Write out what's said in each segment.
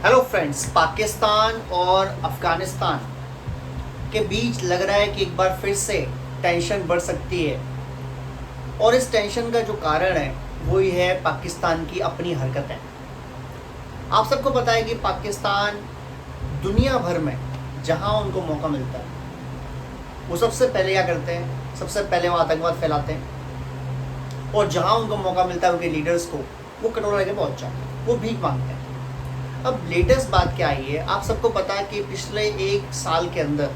Hello friends, Pakistan और अफ़गानिस्तान के बीच लग रहा है कि एक बार फिर से टेंशन बढ़ सकती है। और इस टेंशन का जो कारण है वो ये है पाकिस्तान की अपनी हरकतें। आप सबको पता है कि पाकिस्तान दुनिया भर में जहां उनको मौका मिलता है वो सबसे पहले क्या करते हैं, सबसे पहले वो आतंकवाद फैलाते हैं। और जहां उनको मौका मिलता है उनके लीडर्स को वो कटोरा लेके पहुंच जाते हैं, वो भीख मांगते हैं। अब लेटेस्ट बात क्या आई है, आप सबको पता है कि पिछले एक साल के अंदर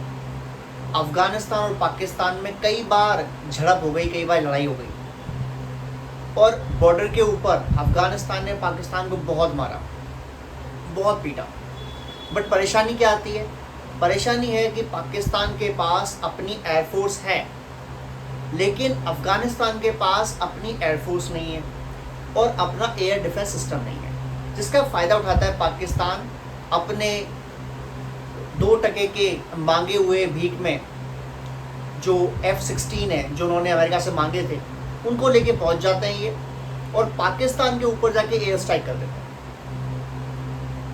अफगानिस्तान और पाकिस्तान में कई बार झड़प हो गई, कई बार लड़ाई हो गई। और बॉर्डर के ऊपर अफगानिस्तान ने पाकिस्तान को बहुत मारा, बहुत पीटा। बट परेशानी क्या आती है? परेशानी है कि पाकिस्तान के पास अपनी एयरफोर्स है, लेकिन अफगानिस्तान के पास अपनी एयरफोर्स नहीं है और अपना एयर डिफेंस सिस्टम नहीं है, जिसका फ़ायदा उठाता है पाकिस्तान अपने 2% के मांगे हुए भीख में। जो F-16 है जो उन्होंने अमेरिका से मांगे थे उनको लेके पहुंच जाते हैं ये, और पाकिस्तान के ऊपर जाके एयर स्ट्राइक कर देते हैं।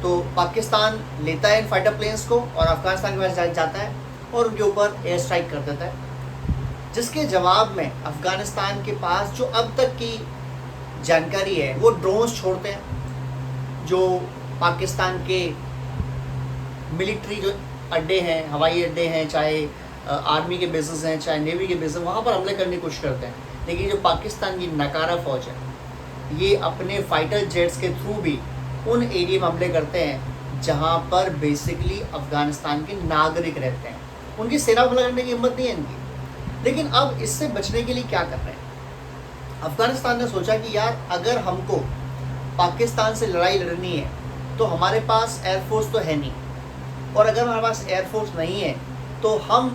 तो पाकिस्तान लेता है इन फाइटर प्लेन्स को और अफगानिस्तान के पास जाता है और उनके ऊपर एयर स्ट्राइक कर देता है, जिसके जवाब में अफगानिस्तान के पास जो अब तक की जानकारी है वो ड्रोन्स छोड़ते हैं। जो पाकिस्तान के मिलिट्री जो अड्डे हैं, हवाई अड्डे हैं, चाहे आर्मी के बेसिस हैं, चाहे नेवी के बेसिस, वहाँ पर हमले करने की कोशिश करते हैं। लेकिन जो पाकिस्तान की नकारा फौज है ये अपने फाइटर जेट्स के थ्रू भी उन एरिया में हमले करते हैं जहाँ पर बेसिकली अफगानिस्तान के नागरिक रहते हैं। उनकी सेना हमला करने की हिम्मत नहीं है इनकी। लेकिन अब इससे बचने के लिए क्या कर रहे हैं? अफगानिस्तान ने सोचा कि यार अगर हमको पाकिस्तान से लड़ाई लड़नी है तो हमारे पास एयरफोर्स तो है नहीं, और अगर हमारे पास एयरफोर्स नहीं है तो हम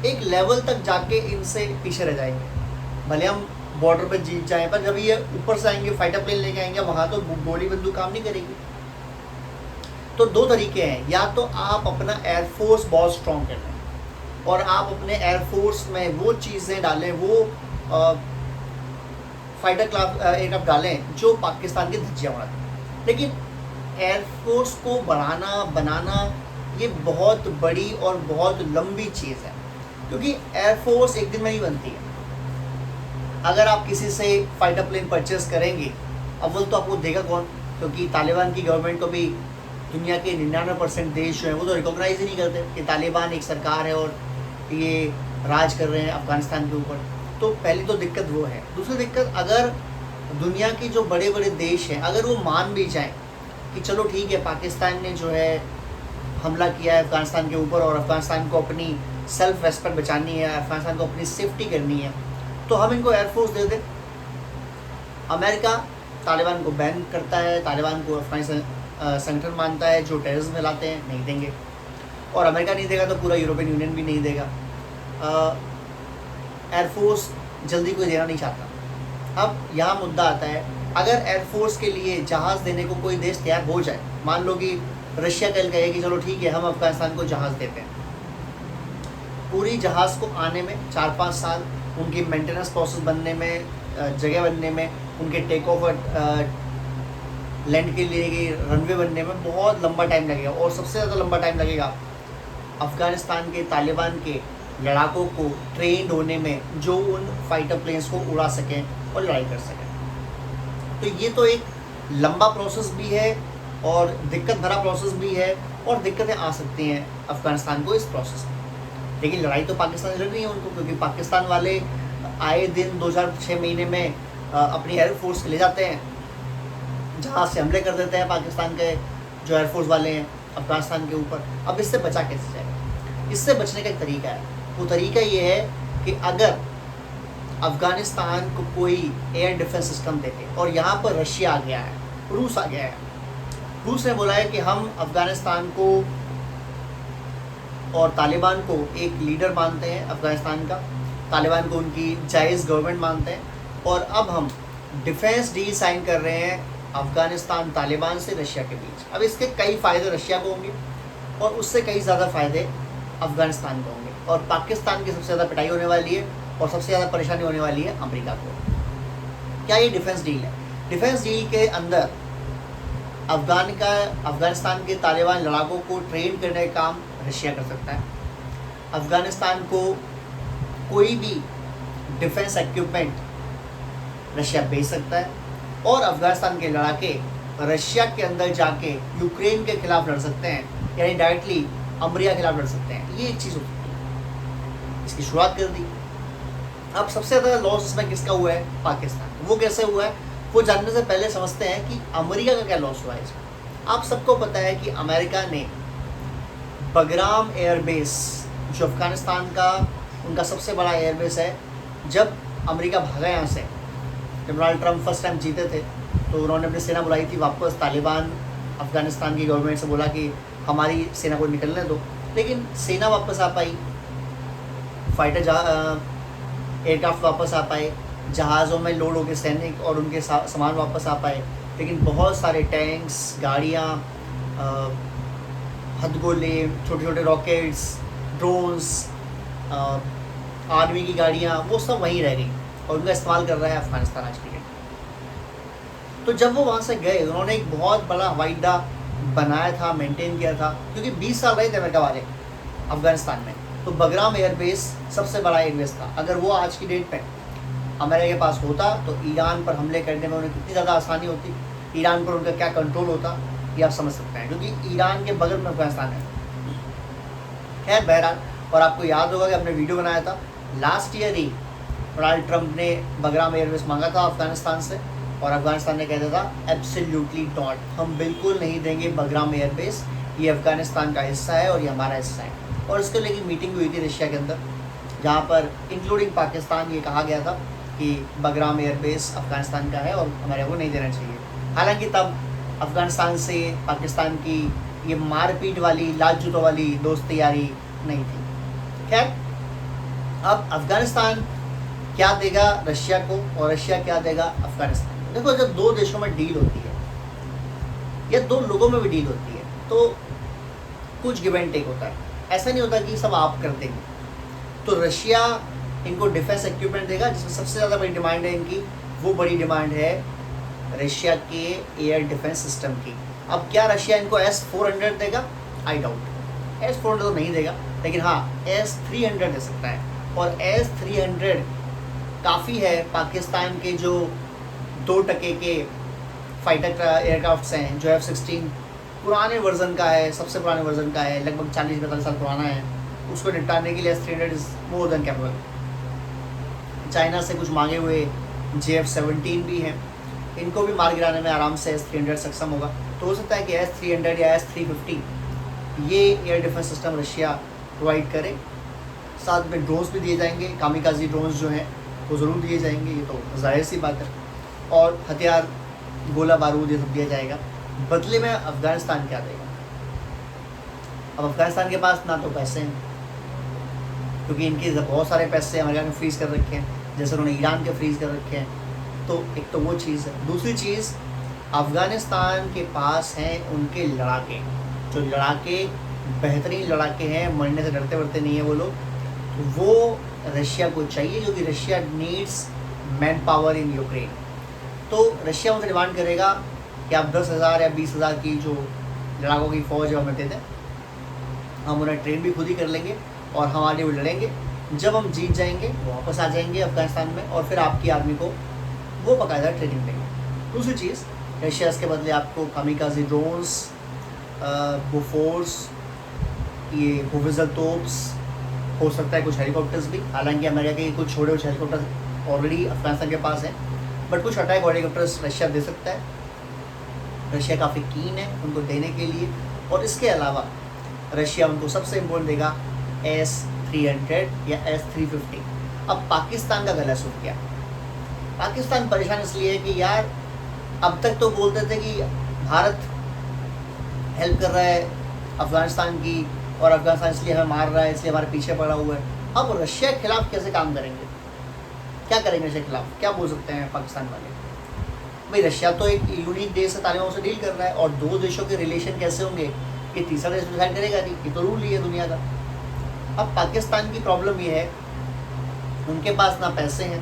एक लेवल तक जाके इनसे पीछे रह जाएंगे। भले हम बॉर्डर पर जीत जाएं, पर जब ये ऊपर से आएंगे, फाइटर प्लेन लेके आएंगे, वहाँ तो गोली बंदूक काम नहीं करेगी। तो दो तरीके हैं, या तो आप अपना एयरफोर्स बहुत स्ट्रॉन्ग कर लें और आप अपने एयरफोर्स में वो चीज़ें डालें, वो फाइटर क्राफ्ट एयरक्राफ्ट डालें जो पाकिस्तान की धज्जियाँ उड़ाते हैं। लेकिन एयरफोर्स को बनाना ये बहुत बड़ी और बहुत लंबी चीज़ है, क्योंकि एयरफोर्स एक दिन में नहीं बनती है। अगर आप किसी से फाइटर प्लेन परचेस करेंगे, अव्वल तो आपको देगा कौन? क्योंकि तालिबान की गवर्नमेंट को भी दुनिया के 99% देश जो हैं वो तो रिकॉग्नाइज ही नहीं करते कि तालिबान एक सरकार है और ये राज कर रहे हैं अफगानिस्तान के ऊपर। तो पहली तो दिक्कत वो है। दूसरी दिक्कत, अगर दुनिया के जो बड़े बड़े देश हैं अगर वो मान भी जाएँ कि चलो ठीक है, पाकिस्तान ने जो है हमला किया है अफगानिस्तान के ऊपर और अफगानिस्तान को अपनी सेल्फ रेस्पेक्ट बचानी है, अफगानिस्तान को अपनी सेफ्टी करनी है, तो हम इनको एयरफोर्स दे दें। अमेरिका तालिबान को बैन करता है, तालिबान को अफगानिस्तान संगठन मानता है जो टेररिज्म फैलाते हैं, नहीं देंगे। और अमेरिका नहीं देगा तो पूरा यूरोपियन यूनियन भी नहीं देगा। एयरफोर्स जल्दी कोई देना नहीं चाहता। अब यहाँ मुद्दा आता है, अगर एयरफोर्स के लिए जहाज़ देने को कोई देश तैयार हो जाए, मान लो कि रशिया कल कहे कि चलो ठीक है हम अफगानिस्तान को जहाज़ देते हैं, पूरी जहाज़ को आने में 4-5 साल, उनकी मेंटेनेंस प्रोसेस बनने में, जगह बनने में, उनके टेक ऑफ लैंड के लिए रनवे बनने में बहुत लंबा टाइम लगेगा। और सबसे ज़्यादा लंबा टाइम लगेगा अफ़गानिस्तान के तालिबान के लड़ाकों को ट्रेंड होने में, जो उन फाइटर प्लेन्स को उड़ा सकें और लड़ाई कर सकें। तो ये तो एक लंबा प्रोसेस भी है और दिक्कत भरा प्रोसेस भी है, और दिक्कतें आ सकती हैं अफ़गानिस्तान को इस प्रोसेस में। लेकिन लड़ाई तो पाकिस्तान से लड़नी है उनको, क्योंकि पाकिस्तान वाले आए दिन 2-6 महीने में अपनी एयरफोर्स ले जाते हैं, जहाज़ से हमले कर देते हैं पाकिस्तान के जो एयरफोर्स वाले हैं अफगानिस्तान के ऊपर। अब इससे बचा कैसे जाएगा? इससे बचने का एक तरीका है। वो तरीका ये है कि अगर अफगानिस्तान को कोई एयर डिफेंस सिस्टम देते, और यहाँ पर रशिया आ गया है, रूस आ गया है, रूस ने बोला है कि हम अफगानिस्तान को और तालिबान को एक लीडर मानते हैं अफगानिस्तान का, तालिबान को उनकी जायज़ गवर्नमेंट मानते हैं, और अब हम डिफेंस डील साइन कर रहे हैं अफगानिस्तान तालिबान से रशिया के बीच। अब इसके कई फ़ायदे रशिया को होंगे और उससे कई ज़्यादा फ़ायदे अफगानिस्तान को होंगे, और पाकिस्तान की सबसे ज़्यादा पिटाई होने वाली है और सबसे ज़्यादा परेशानी होने वाली है अमेरिका को। क्या ये डिफेंस डील है? डिफेंस डील के अंदर अफगानिस्तान के तालिबान लड़ाकों को ट्रेन करने का काम रशिया कर सकता है। अफगानिस्तान को कोई भी डिफेंस इक्विपमेंट रशिया भेज सकता है और अफगानिस्तान के लड़ाके रशिया के अंदर जाके यूक्रेन के खिलाफ लड़ सकते हैं, यानी डायरेक्टली अमेरिका के खिलाफ लड़ सकते हैं। ये एक चीज़ होती है, इसकी शुरुआत कर दी। अब सबसे ज़्यादा लॉस इसमें किसका हुआ है? पाकिस्तान। वो कैसे हुआ है वो जानने से पहले समझते हैं कि अमेरिका का क्या लॉस हुआ है इसमें। आप सबको पता है कि अमेरिका ने बगराम एयरबेस, जो अफगानिस्तान का उनका सबसे बड़ा एयरबेस है, जब अमेरिका भागा यहाँ से, जब डोनाल्ड ट्रंप फर्स्ट टाइम जीते थे तो उन्होंने अपनी सेना बुलाई थी वापस। तालिबान अफगानिस्तान की गवर्नमेंट से बोला कि हमारी सेना को निकलने दो, लेकिन सेना वापस आ पाई, फाइटर एयरक्राफ्ट वापस आ पाए, जहाज़ों में लोड होकर सैनिक और उनके सामान वापस आ पाए, लेकिन बहुत सारे टैंक्स, गाड़ियाँ, हथगोले, छोटे छोटे रॉकेट्स, ड्रोन्स, आर्मी की गाड़ियाँ, वो सब वहीं रह गई और उनका इस्तेमाल कर रहा है अफ़गानिस्तान आज की डेट। तो जब वो वहाँ से गए, उन्होंने एक बहुत बड़ा हवाई अड्डा बनाया था, मेंटेन किया था, क्योंकि 20 साल रहे थे अमेरिका वाले अफ़गानिस्तान में। तो बगराम एयरबेस सबसे बड़ा एयरबेस था। अगर वो आज की डेट में अमेरिका के पास होता तो ईरान पर हमले करने में उन्हें कितनी ज़्यादा आसानी होती, ईरान पर उनका क्या कंट्रोल होता, ये आप समझ सकते हैं, क्योंकि ईरान के बगल में अफगानिस्तान है। खैर बहरहाल, और आपको याद होगा कि हमने वीडियो बनाया था लास्ट ईयर ही, डोनाल्ड ट्रंप ने बगराम एयरबेस मांगा था अफगानिस्तान से और अफगानिस्तान ने कहता था एब्सोल्युटली नॉट, हम बिल्कुल नहीं देंगे बगराम एयरबेस, ये अफगानिस्तान का हिस्सा है और ये हमारा हिस्सा है। और इसके लेके मीटिंग हुई थी रशिया के अंदर, जहाँ पर इंक्लूडिंग पाकिस्तान ये कहा गया था कि बगराम एयरबेस अफगानिस्तान का है और हमारे को नहीं देना चाहिए। हालांकि तब अफगानिस्तान से पाकिस्तान की ये मारपीट वाली, लात जूतों वाली दोस्ती यारी नहीं थी। खैर, अब अफगानिस्तान क्या देगा रशिया को और रशिया क्या देगा अफगानिस्तान को। देखो, जब दो देशों में डील होती है या दो लोगों में भी डील होती है तो कुछ गिव एंड टेक होता है। ऐसा नहीं होता कि सब आप कर देंगे। तो रशिया इनको डिफेंस इक्विपमेंट देगा, जिसमें सबसे ज़्यादा बड़ी डिमांड है इनकी, वो बड़ी डिमांड है रशिया के एयर डिफेंस सिस्टम की। अब क्या रशिया इनको S-400 देगा? I doubt. S-400 तो नहीं देगा, लेकिन हाँ S-300 दे सकता है। और S-300 काफ़ी है पाकिस्तान के जो 2% के फाइटर एयरक्राफ्ट्स हैं, जो F-16 पुराने वर्जन का है, सबसे पुराने वर्जन का है, लगभग 40-45 साल पुराना है। उसको निपटाने के लिए S-300 is more than capable. China से कुछ मांगे हुए JF-17 भी हैं, इनको भी मार गिराने में आराम से S-300 सक्षम होगा। तो हो सकता है कि S-300 या S-350 ये air defence system Russia provide करे। साथ में ड्रोन्स भी दिए जाएंगे, कामिकाजी ड्रोन्स जो हैं वो ज़रूर दिए जाएंगे, ये तो जाहिर सी बात है। और हथियार, गोला बारूद, ये सब दिया जाएगा। बदले में अफ़गानिस्तान क्या देगा? अब अफ़गानिस्तान के पास ना तो पैसे हैं, क्योंकि इनके बहुत सारे पैसे अमेरिका ने फ्रीज़ कर रखे हैं, जैसे उन्होंने ईरान के फ्रीज़ कर रखे हैं। तो एक तो वो चीज़ है। दूसरी चीज़, अफ़गानिस्तान के पास हैं उनके लड़ाके, जो लड़ाके बेहतरीन लड़ाके हैं, मरने से डरते वरते नहीं है वो लोग। वो रशिया को चाहिए, क्योंकि Russia needs man power in Ukraine. तो रशिया उनसे डिमांड करेगा कि आप 10,000 या 20,000 की जो लड़ाकों की फ़ौज है हमें दे दें, हम उन्हें ट्रेन भी खुद ही कर लेंगे और हमारे वो लड़ेंगे। जब हम जीत जाएंगे वो वापस आ जाएंगे अफ़गानिस्तान में और फिर आपकी आर्मी को वो बाकायदा ट्रेनिंग देंगे। दूसरी चीज़, रशिया इसके बदले आपको कामिकाजी ड्रोन्स, बोफोर्स, ये होविज़र तोप्स, हो सकता है कुछ हेलीकॉप्टर्स भी। हालांकि अमेरिका के कुछ छोटे कुछ हेलीकॉप्टर ऑलरेडी अफगानिस्तान के पास हैं, बट कुछ अटैक हेलीकॉप्टर्स रशिया दे सकता है। रशिया काफ़ी कीन है उनको देने के लिए। और इसके अलावा रशिया उनको सबसे इम्पोर्टेंट देगा S-300 या S-350। अब पाकिस्तान का गला सूख गया। पाकिस्तान परेशान इसलिए है कि यार, अब तक तो बोलते थे कि भारत हेल्प कर रहा है अफ़गानिस्तान की और अफ़गानिस्तान इसलिए हमें मार रहा है, इसलिए हमारे पीछे पड़ा हुआ है। अब रशिया के खिलाफ कैसे काम करेंगे? क्या करेंगे रशिया के खिलाफ? क्या बोल सकते हैं पाकिस्तान वाले? भाई, रशिया तो एक यूनिक देश से, तालिबान से डील कर रहा है, और दो देशों के रिलेशन कैसे होंगे ये तीसरा देश डिसाइड करेगा नहीं, ये तो रूल ही है दुनिया का। अब पाकिस्तान की प्रॉब्लम ये है, उनके पास ना पैसे हैं,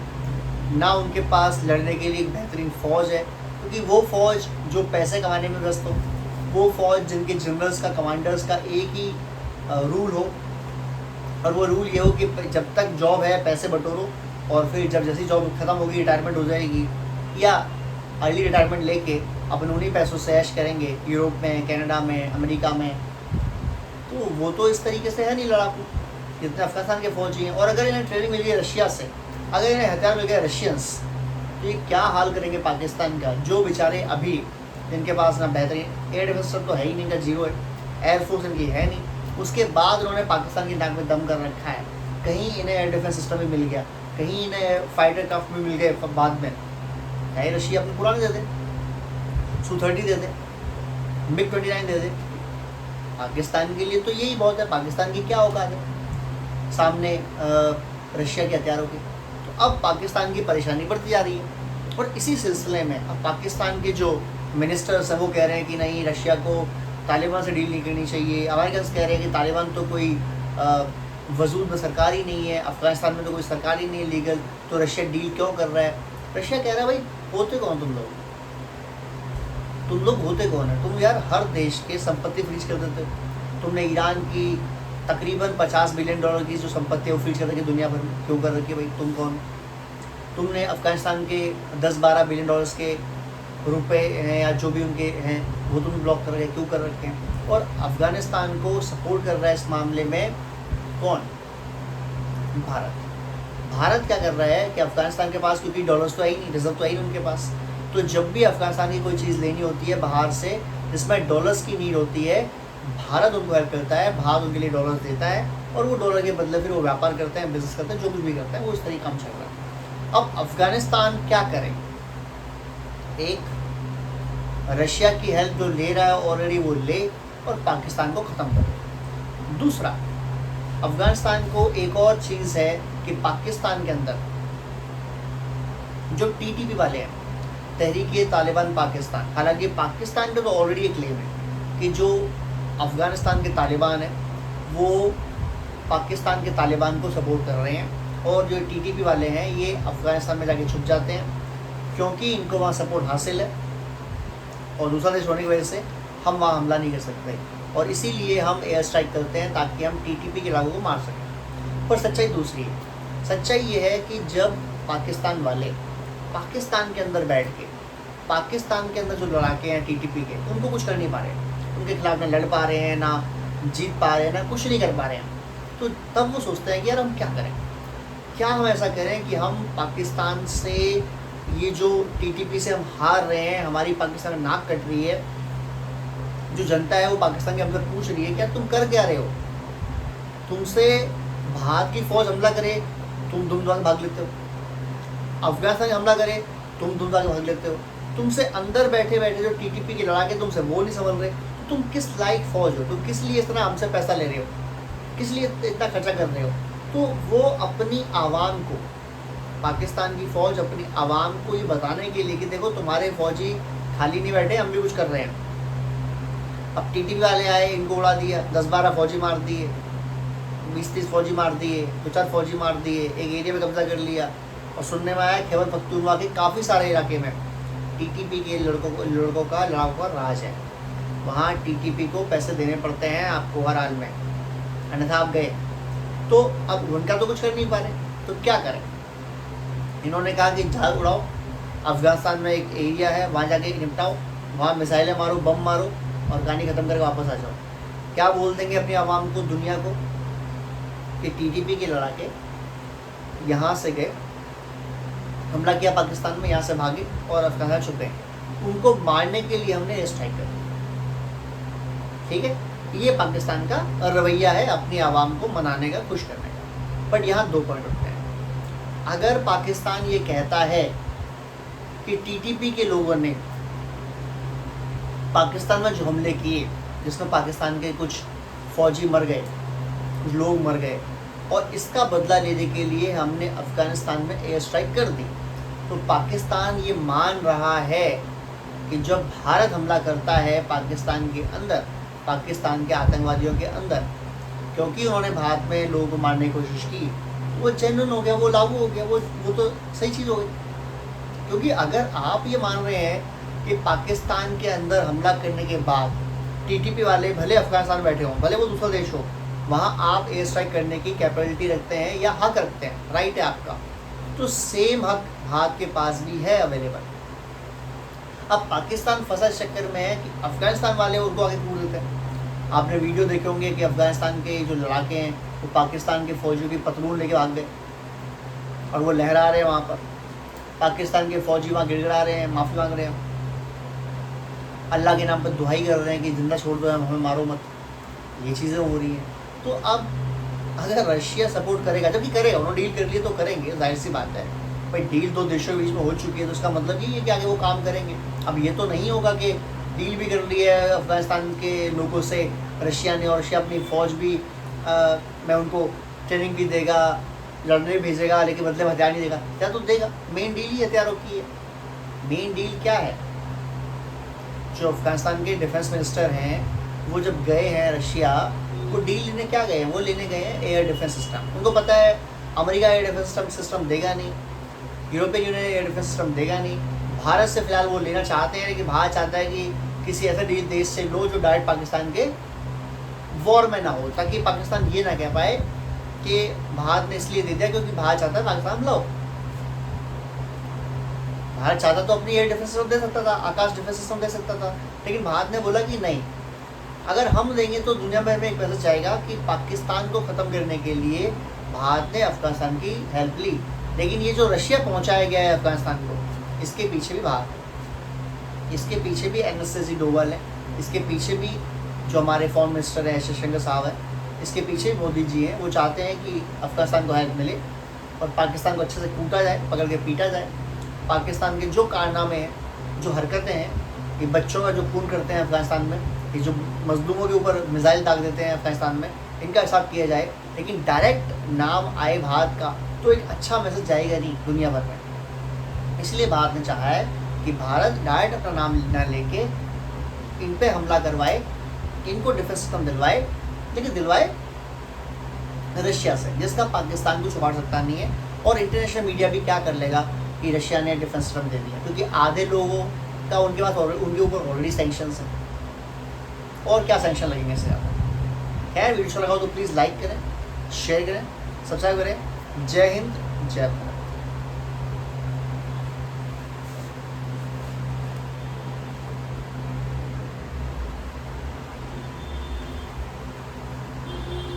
ना उनके पास लड़ने के लिए एक बेहतरीन फ़ौज है, क्योंकि वो फौज जो पैसे कमाने में व्यस्त हो, वो फौज जिनके जनरल्स का, कमांडर्स का एक ही रूल हो, और वो रूल ये हो कि जब तक जॉब है पैसे बटोरो, और फिर जब जैसी जॉब ख़त्म होगी, रिटायरमेंट हो जाएगी, या अर्ली रिटायरमेंट लेके अपन उन्हीं पैसों से ऐश करेंगे यूरोप में, कनाडा में, अमेरिका में। तो वो तो इस तरीके से है नहीं लड़ाकू जितने अफगानिस्तान के फौजी हैं। और अगर इन्हें ट्रेनिंग मिल गई रशिया से, अगर इन्हें हथियार मिल गए रशियंस, तो ये क्या हाल करेंगे पाकिस्तान का, जो बेचारे अभी जिनके पास ना बेहतरीन एयर डिफेंस तो है ही नहीं, का जीरो है, एयरफोर्स इनकी है नहीं, उसके बाद उन्होंने पाकिस्तान की नाक में दम कर रखा है। कहीं इन्हें एयर डिफेंस सिस्टम भी मिल गया, कहीं इन्हें फाइटर क्राफ्ट भी मिल गए बाद में, चाहे रशिया अपने पुराने दे दे, Su-30 दे दे, MiG-29 दे दे, पाकिस्तान के लिए तो यही बहुत है। पाकिस्तान की क्या औकात है सामने रशिया के हथियारों की। तो अब पाकिस्तान की परेशानी बढ़ती जा रही है, और इसी सिलसिले में अब पाकिस्तान के जो मिनिस्टर्स हैं वो कह रहे हैं कि नहीं, रशिया को तालिबान से डील नहीं करनी चाहिए। अमेरिकन कह रहे हैं कि तालिबान तो कोई वजूद में सरकार ही नहीं है, अफगानिस्तान में तो कोई सरकार ही नहीं है लीगल, तो रशिया डील क्यों कर रहा है। रशिया कह रहा है भाई होते कौन तुम लोग होते कौन है, तुम यार हर देश के संपत्ति फ्रीज कर देते हो। तुमने ईरान की तकरीबन $50 बिलियन की जो संपत्ति है वो फ्रीज कर रखी दुनिया भर में, क्यों कर रखी है भाई, तुम कौन। तुमने अफगानिस्तान के 10-12 बिलियन डॉलर्स के रुपए हैं या जो भी उनके हैं वो तुम ब्लॉक कर रहे हैं, क्यों कर रखे हैं। और अफगानिस्तान को सपोर्ट कर रहा है इस मामले में कौन, भारत क्या कर रहा है कि अफगानिस्तान के पास, क्योंकि डॉलर्स तो है ही नहीं, रिजर्व तो है ही नहीं उनके पास, तो जब भी अफगानिस्तान की कोई चीज़ लेनी होती है बाहर से जिसमें डॉलर्स की नीड होती है, भारत उनको हेल्प करता है, भारत उनके लिए डॉलर्स देता है, और वो डॉलर के बदले फिर वो व्यापार करते हैं, बिजनेस करते हैं, जो कुछ भी करते हैं वो इस तरीके काम चल रहा है। अब अफगानिस्तान क्या करे, एक रशिया की हेल्प जो ले रहा है ऑलरेडी वो ले और पाकिस्तान को ख़त्म करे। दूसरा, अफगानिस्तान को एक और चीज़ है कि पाकिस्तान के अंदर जो टीटीपी वाले हैं, तहरीक-ए-तालिबान पाकिस्तान, हालांकि पाकिस्तान का तो ऑलरेडी एक क्लेम है कि जो अफगानिस्तान के तालिबान हैं वो पाकिस्तान के तालिबान को सपोर्ट कर रहे हैं, और जो टीटीपी वाले हैं ये अफगानिस्तान में जाके छुप जाते हैं क्योंकि इनको वहाँ सपोर्ट हासिल है, और दूसरा देश होने की वजह से हम वहाँ हमला नहीं कर सकते, और इसीलिए हम एयर स्ट्राइक करते हैं ताकि हम टीटीपी के लोगों को मार सकें। पर सच्चाई दूसरी है। सच्चाई ये है कि जब पाकिस्तान वाले पाकिस्तान के अंदर बैठ के, पाकिस्तान के अंदर जो लड़ाके हैं टीटीपी के, उनको कुछ कर नहीं पा रहे हैं, उनके खिलाफ ना लड़ पा रहे हैं, ना जीत पा रहे हैं, ना कुछ नहीं कर पा रहे हैं, तो तब वो सोचते हैं कि यार हम क्या करें, क्या हम ऐसा करें कि हम पाकिस्तान से, ये जो टीटीपी से हम हार रहे हैं, हमारी पाकिस्तान में नाक कट रही है, जो जनता है वो पाकिस्तान के अंदर पूछ रही है क्या तुम कर क्या रहे हो, तुमसे भारत की फौज हमला करे तुम दुम भाग लेते हो, अफगानिस्तान हमला करे तुम दुम भाग लेते हो, तुमसे अंदर बैठे बैठे जो टीटीपी के लड़ाके तुमसे वो नहीं समझ रहे, तो तुम किस लायक फौज हो, तुम किस लिए इतना हमसे पैसा ले रहे हो, किस लिए इतना खर्चा कर रहे हो। तो वो अपनी आवाम को, पाकिस्तान की फ़ौज अपनी आवाम को ये बताने के लिए कि देखो तुम्हारे फौजी खाली नहीं बैठे, हम भी कुछ कर रहे हैं। अब टीटीपी वाले आए, इनको उड़ा दिया, 10-12 फौजी मार दिए, 20-30 फौजी मार दिए, 2-4 फौजी मार दिए, एक एरिया में कब्जा कर लिया, और सुनने में आया खैबर पख्तूनख्वा के काफ़ी सारे इलाके में टीटीपी के लड़कों का राज है, वहाँ टीटीपी को पैसे देने पड़ते हैं आपको हर हाल में, अन्यथा आप गए। तो अब उनका तो कुछ कर नहीं पा रहे, तो क्या करें। इन्होंने कहा कि जहाज उड़ाओ, अफगानिस्तान में एक एरिया है वहाँ जाके निपटाओ, वहाँ मिसाइलें मारो, बम मारो, और कहानी ख़त्म करके वापस आ जाओ। क्या बोल देंगे अपनी आवाम को, दुनिया को, कि टीटीपी के लड़ाके यहाँ से गए, हमला किया पाकिस्तान में, यहाँ से भागे और अफगानिस्तान छुपे, उनको मारने के लिए हमने एयर स्ट्राइक कर। ठीक है, ये पाकिस्तान का रवैया है अपनी आवाम को मनाने का, खुश करने का। बट यहाँ 2 पॉइंट उठते हैं। अगर पाकिस्तान ये कहता है कि टीटीपी के लोगों ने पाकिस्तान में जो हमले किए, जिसमें पाकिस्तान के कुछ फौजी मर गए, कुछ लोग मर गए, और इसका बदला लेने के लिए हमने अफ़गानिस्तान में एयर स्ट्राइक कर दी, तो पाकिस्तान ये मान रहा है कि जब भारत हमला करता है पाकिस्तान के अंदर, पाकिस्तान के आतंकवादियों के अंदर, क्योंकि उन्होंने भारत में लोगों को मारने की कोशिश की, वो जेन्युइन हो गया, वो लागू हो गया, वो तो सही चीज़ हो गई। क्योंकि अगर आप ये मान रहे हैं कि पाकिस्तान के अंदर हमला करने के बाद टीटीपी वाले भले अफगानिस्तान बैठे हों, भले वो दूसरा देश हो, वहाँ आप एयर स्ट्राइक करने की कैपेबिलिटी रखते हैं या हक रखते हैं, राइट है आपका, तो सेम हक भारत के पास भी है अवेलेबल। अब पाकिस्तान फंसा इस चक्कर में है कि अफगानिस्तान वाले उनको आगे कूद देते हैं। आपने वीडियो देखे होंगे कि अफगानिस्तान के जो लड़ाके हैं वो पाकिस्तान के फौजियों की पतलून लेके भाग गए और वो लहरा रहे हैं वहाँ पर। पाकिस्तान के फौजी वहाँ गिड़गिड़ा रहे हैं, माफ़ी मांग रहे हैं, अल्लाह के नाम पर दुहाई कर रहे हैं कि जिंदा छोड़ दो, हमें मारो मत। ये चीज़ें हो रही हैं। तो अब अगर रशिया सपोर्ट करेगा, जबकि करेगा, उन्होंने डील कर लिए तो करेंगे, जाहिर सी बात है भाई, डील दो देशों के बीच में हो चुकी है तो उसका मतलब ये है कि आगे वो काम करेंगे। अब ये तो नहीं होगा कि डील भी कर ली है अफगानिस्तान के लोगों से रशिया ने, और रशिया अपनी फ़ौज भी मैं उनको ट्रेनिंग भी देगा, लड़ने भी भेजेगा, लेकिन बदले में हथियार नहीं देगा। क्या तो देगा, मेन डील ही हथियारों की है। मेन डील क्या है? जो अफगानिस्तान के डिफेंस मिनिस्टर हैं वो जब गए हैं रशिया, वो डील लेने क्या गए हैं? वो लेने गए हैं एयर डिफेंस सिस्टम। उनको पता है अमेरिका एयर डिफेंस सिस्टम देगा नहीं, European union air defence system देगा नहीं। भारत से फिलहाल वो लेना चाहते हैं, लेकिन भारत चाहता है कि किसी ऐसे देश से लो जो डायरेक्ट पाकिस्तान के वॉर में ना हो, ताकि पाकिस्तान ये ना कह पाए कि भारत ने इसलिए दे दिया क्योंकि भारत चाहता है पाकिस्तान हमला हो। भारत चाहता तो अपनी एयर डिफेंस सिस्टम दे सकता था, आकाश डिफेंस सिस्टम दे सकता था, लेकिन भारत ने बोला कि नहीं, अगर हम देंगे तो दुनिया भर में एक मैसेज जाएगा कि पाकिस्तान को ख़त्म करने के लिए भारत ने अफगानिस्तान की हेल्प ली। लेकिन ये जो रशिया पहुंचाया गया है अफगानिस्तान को, इसके पीछे भी भारत है, इसके पीछे भी एनएसएस डोवाल है, इसके पीछे भी जो हमारे फॉरेन मिनिस्टर हैं जयशंकर साहब है, इसके पीछे मोदी जी हैं। वो चाहते हैं कि अफगानिस्तान को हेल्प मिले और पाकिस्तान को अच्छे से कूटा जाए, पकड़ के पीटा जाए। पाकिस्तान के जो कारनामे हैं, जो हरकतें हैं, ये बच्चों का जो खून करते हैं अफगानिस्तान में, ये जो मजलूमों के ऊपर मिसाइल दाग देते हैं अफगानिस्तान में, इनका हिसाब किया जाए। लेकिन डायरेक्ट नाम आए भारत का तो एक अच्छा मैसेज जाएगा नहीं दुनिया भर में। इसलिए भारत ने चाहा है कि भारत डायरेक्ट अपना नाम ना लेके इन पे हमला करवाए, इनको डिफेंस सिस्टम दिलवाए, लेकिन दिलवाए रशिया से, जिसका पाकिस्तान को छुपा सकता नहीं है। और इंटरनेशनल मीडिया भी क्या कर लेगा कि रशिया ने डिफेंस सिस्टम दे दिया, क्योंकि आधे लोगों का उनके पास उनके ऊपर ऑलरेडी सैंक्शंस हैं, और क्या सैंक्शन लगेंगे इससे ज़्यादा। खैर, वीडियो अच्छा लगा तो प्लीज़ लाइक करें, शेयर करें, सब्सक्राइब करें। जय हिंद, जय भारत।